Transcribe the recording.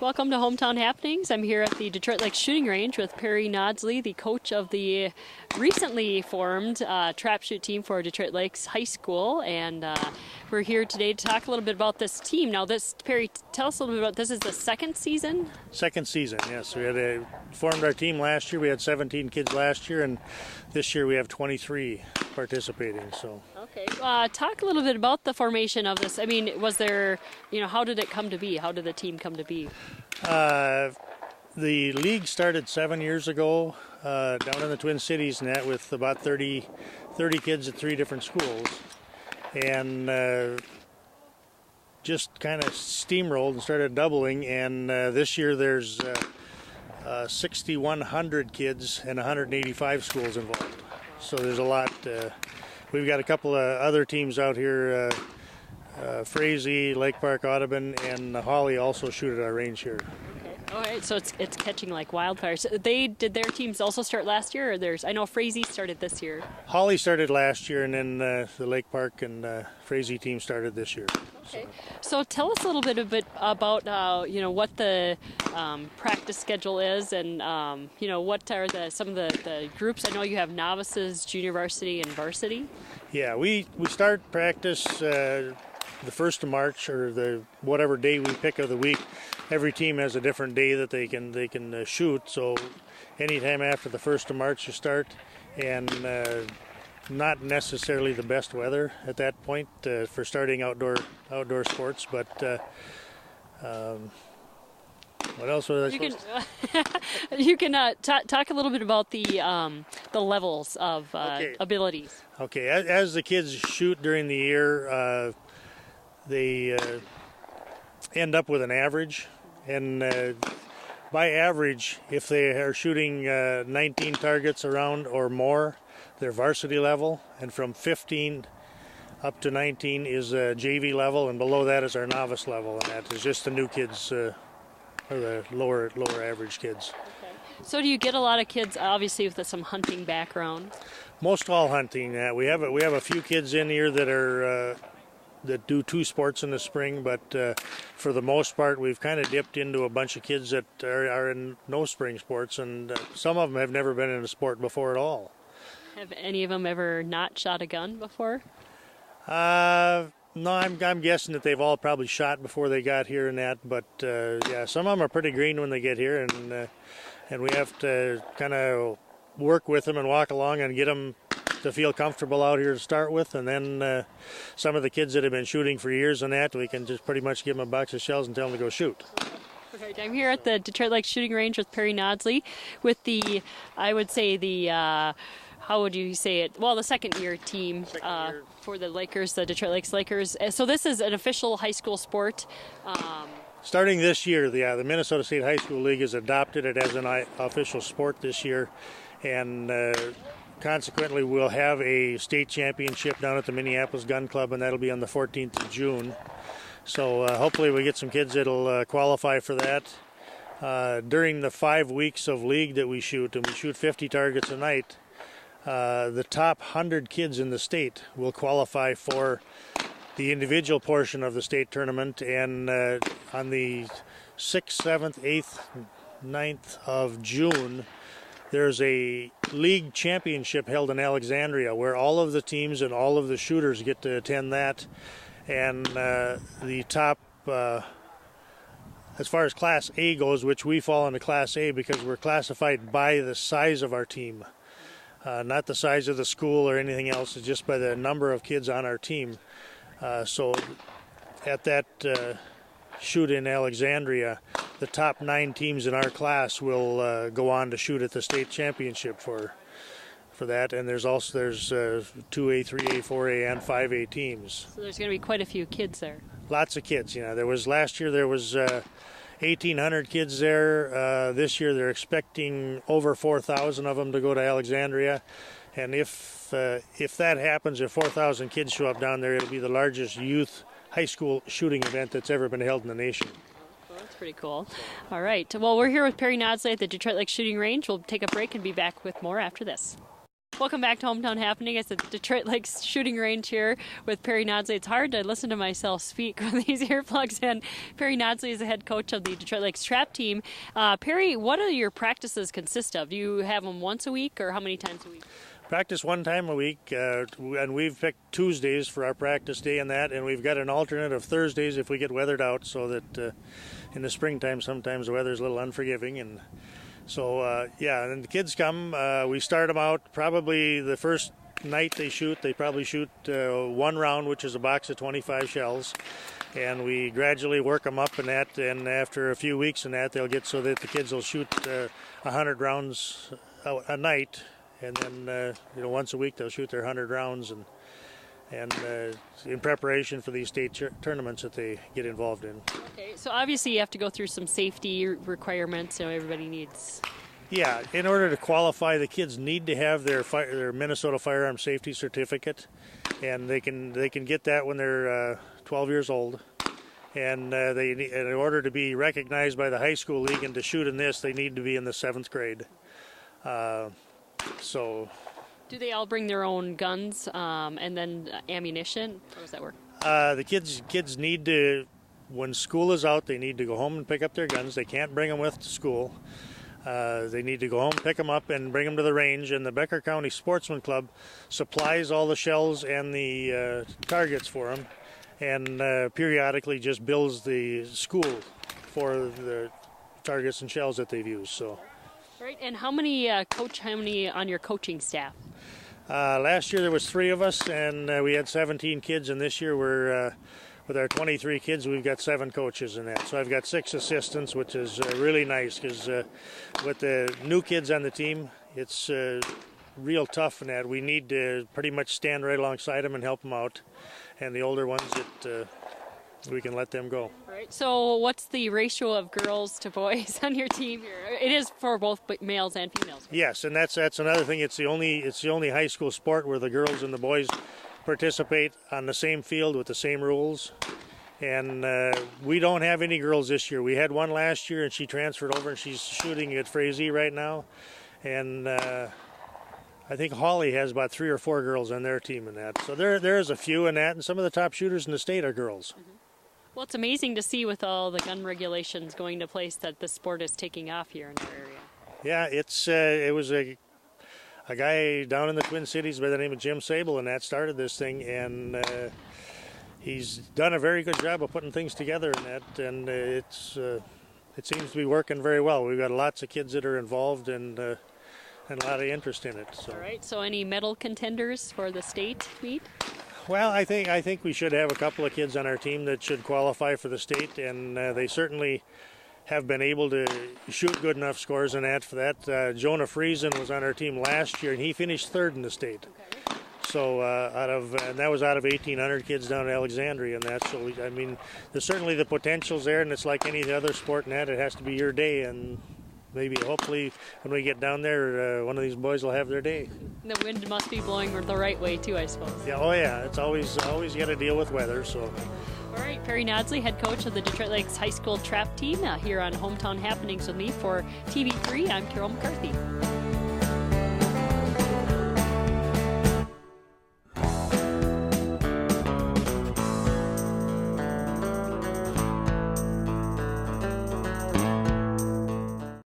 welcome to Hometown Happenings. I'm here at the Detroit Lakes Shooting Range with Perry Nodsley, the coach of the recently formed trap shoot team for Detroit Lakes High School, and we're here today to talk a little bit about this team. Now, Perry, tell us a little bit about this. Is the second season? Second season, yes. We formed our team last year. We had 17 kids last year, and this year we have 23 participating. So. Okay. Talk a little bit about the formation of this. I mean, was there, how did it come to be? How did the team come to be? The league started 7 years ago down in the Twin Cities, and that with about 30 kids at 3 different schools. And just kind of steamrolled and started doubling. And this year there's 6,100 kids and 185 schools involved. So there's a lot. We've got a couple of other teams out here, Frazee, Lake Park, Audubon, and Holly also shoot at our range here. All right, so it's catching like wildfire. So did their teams also start last year, or I know Frazee started this year. Holly started last year, and then the Lake Park and Frazee team started this year. Okay, so tell us a little bit about what the practice schedule is, and what are some of the groups. I know you have novices, junior varsity, and varsity. Yeah, we start practice the 1st of March, or the whatever day we pick of the week. Every team has a different day that they can shoot. So anytime after the 1st of March you start, and not necessarily the best weather at that point for starting outdoor sports. But what else was I You can talk a little bit about the levels of abilities. Okay, as the kids shoot during the year, they end up with an average, and by average, if they are shooting 19 targets around or more, they're varsity level, and from 15 up to 19 is JV level, and below that is our novice level, and that is just the new kids, or the lower average kids. Okay. So do you get a lot of kids, obviously, with some hunting background? Most all hunting. We have a few kids in here that are that do 2 sports in the spring, but for the most part we've kind of dipped into a bunch of kids that are in no spring sports, and some of them have never been in a sport before at all. Have any of them ever not shot a gun before? No, I'm guessing that they've all probably shot before they got here and that, but yeah, some of them are pretty green when they get here, and we have to kind of work with them and walk along and get them to feel comfortable out here to start with, and then some of the kids that have been shooting for years and that, we can just pretty much give them a box of shells and tell them to go shoot. Okay, I'm here at the Detroit Lakes Shooting Range with Perry Nodsley with I would say how would you say it? Well, the second year team for the Lakers, the Detroit Lakes Lakers. So this is an official high school sport. Starting this year, the Minnesota State High School League has adopted it as an official sport this year, and consequently, we'll have a state championship down at the Minneapolis Gun Club, and that'll be on the 14th of June. So hopefully we get some kids that'll qualify for that. During the 5 weeks of league that we shoot, and we shoot 50 targets a night, the top 100 kids in the state will qualify for the individual portion of the state tournament, and on the 6th, 7th, 8th, 9th of June, there's a league championship held in Alexandria where all of the teams and all of the shooters get to attend that. And the top, as far as Class A goes, which we fall into Class A because we're classified by the size of our team, not the size of the school or anything else, it's just by the number of kids on our team. So at that shoot in Alexandria, the top 9 teams in our class will go on to shoot at the state championship for that, and there's 2A, 3A, 4A, and 5A teams. So there's going to be quite a few kids there. Lots of kids. Last year there was 1,800 kids there. This year they're expecting over 4,000 of them to go to Alexandria, and if that happens, if 4,000 kids show up down there, it'll be the largest youth high school shooting event that's ever been held in the nation. Well, that's pretty cool. All right. Well, we're here with Perry Nodsley at the Detroit Lakes Shooting Range. We'll take a break and be back with more after this. Welcome back to Hometown Happening. It's the Detroit Lakes shooting range here with Perry Nodsley. It's hard to listen to myself speak with these earplugs in. Perry Nodsley is the head coach of the Detroit Lakes trap team. Perry, what do your practices consist of? Do you have them once a week or how many times a week? Practice one time a week, and we've picked Tuesdays for our practice day and that, and we've got an alternate of Thursdays if we get weathered out, so that in the springtime sometimes the weather's a little unforgiving. And so, and the kids come. We start them out probably the first night they probably shoot one round, which is a box of 25 shells. And we gradually work them up in that, and after a few weeks in that, they'll get so that the kids will shoot 100 rounds a night. And then, once a week they'll shoot their 100 rounds, and in preparation for these state tournaments that they get involved in. Okay, so obviously you have to go through some safety requirements, so everybody needs. Yeah, in order to qualify, the kids need to have their Minnesota Firearm Safety certificate, and they can get that when they're 12 years old. And in order to be recognized by the high school league and to shoot in this, they need to be in the 7th grade. So, do they all bring their own guns and then ammunition? How does that work? The kids need to, when school is out, they need to go home and pick up their guns. They can't bring them with to school. They need to go home, pick them up, and bring them to the range. And the Becker County Sportsman Club supplies all the shells and the targets for them, and periodically just bills the school for the targets and shells that they've used. So. Right, and how many on your coaching staff? Last year there was 3 of us, and we had 17 kids, and this year we're with our 23 kids, we've got 7 coaches in that. So I've got 6 assistants, which is really nice, because with the new kids on the team, it's real tough in that. We need to pretty much stand right alongside them and help them out, and the older ones, we can let them go. Right. So what's the ratio of girls to boys on your team here? It is for both males and females. Right? Yes, and that's another thing. It's the only high school sport where the girls and the boys participate on the same field with the same rules. And we don't have any girls this year. We had one last year, and she transferred over, and she's shooting at Frazee right now. And I think Hawley has about 3 or 4 girls on their team in that. So there's a few in that, and some of the top shooters in the state are girls. Mm-hmm. Well, it's amazing to see with all the gun regulations going to place that the sport is taking off here in our area. Yeah, it was a guy down in the Twin Cities by the name of Jim Sable, and that started this thing, and he's done a very good job of putting things together in that, and it seems to be working very well. We've got lots of kids that are involved, and a lot of interest in it. So. All right. So, any medal contenders for the state meet? Well, I think we should have a couple of kids on our team that should qualify for the state, and they certainly have been able to shoot good enough scores in that for that. Jonah Friesen was on our team last year, and he finished 3rd in the state. Okay. So and that was out of 1,800 kids down in Alexandria, and that. So I mean, there's certainly the potential's there, and it's like any other sport in that. It has to be your day, and maybe hopefully when we get down there, one of these boys will have their day. The wind must be blowing the right way too, I suppose. Yeah, oh yeah, it's always you got to deal with weather. So. All right, Perry Nodsley, head coach of the Detroit Lakes High School trap team, here on Hometown Happenings with me for TV3. I'm Carol McCarthy.